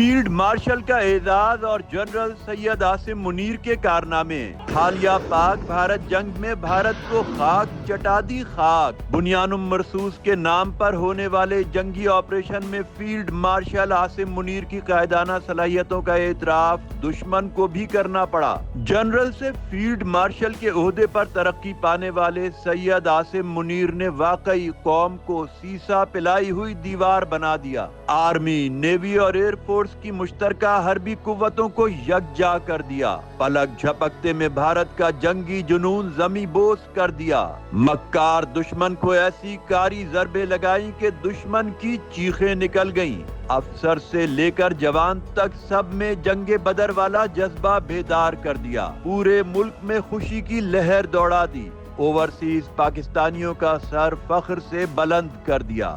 Field marshal کا اعزاز اور جنرل سید عاصم منیر کے کارنامے۔ حالیہ پاک بھارت جنگ میں بھارت کو خاک چٹا دی خاک۔ بنیانم مرصوص کے نام پر ہونے والے جنگی آپریشن میں فیلڈ مارشل عاصم منیر کی قائدانہ صلاحیتوں کا اعتراف دشمن کو بھی کرنا پڑا۔ جنرل سے فیلڈ مارشل کے عہدے پر ترقی پانے والے سید عاصم منیر نے واقعی قوم کو سیسا پلائی ہوئی دیوار بنا دیا۔ آرمی، نیوی اور ایئر فورس کی مشترکہ حربی قوتوں کو یکجا کر دیا۔ پلک جھپکتے میں بھارت کا جنگی جنون زمیں بوس کر دیا۔ مکار دشمن کو ایسی کاری ضربیں لگائیں کہ دشمن کی چیخیں نکل گئیں۔ افسر سے لے کر جوان تک سب میں جنگ بدر والا جذبہ بیدار کر دیا۔ پورے ملک میں خوشی کی لہر دوڑا دی۔ اوورسیز پاکستانیوں کا سر فخر سے بلند کر دیا۔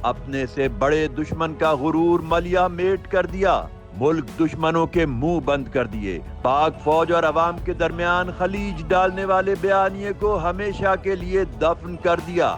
اپنے سے بڑے دشمن کا غرور ملیا میٹ کر دیا۔ ملک دشمنوں کے منہ بند کر دیے۔ پاک فوج اور عوام کے درمیان خلیج ڈالنے والے بیانیے کو ہمیشہ کے لیے دفن کر دیا۔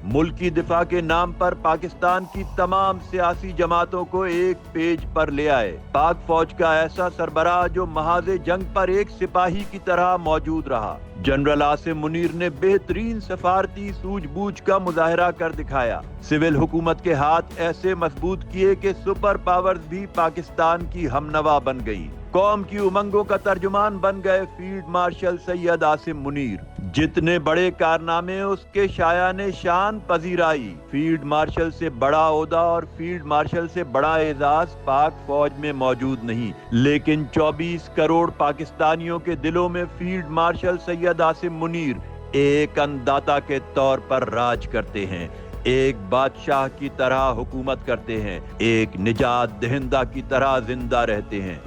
ملکی دفاع کے نام پر پاکستان کی تمام سیاسی جماعتوں کو ایک پیج پر لے آئے۔ پاک فوج کا ایسا سربراہ جو محاذ جنگ پر ایک سپاہی کی طرح موجود رہا۔ جنرل عاصم منیر نے بہترین سفارتی سوجھ بوجھ کا مظاہرہ کر دکھایا۔ سول حکومت کے ہاتھ ایسے مضبوط کیے کہ سپر پاورز بھی پاکستان کی ہمنوا بن گئیں۔ قوم کی امنگوں کا ترجمان بن گئے فیلڈ مارشل سید عاصم منیر۔ جتنے بڑے کارنامے اس کے شایان شان پذیرائی۔ فیلڈ مارشل سے بڑا عہدہ اور فیلڈ مارشل سے بڑا اعزاز پاک فوج میں موجود نہیں، لیکن 24 کروڑ پاکستانیوں کے دلوں میں فیلڈ مارشل سید عاصم منیر ایک انداتا کے طور پر راج کرتے ہیں، ایک بادشاہ کی طرح حکومت کرتے ہیں، ایک نجات دہندہ کی طرح زندہ رہتے ہیں۔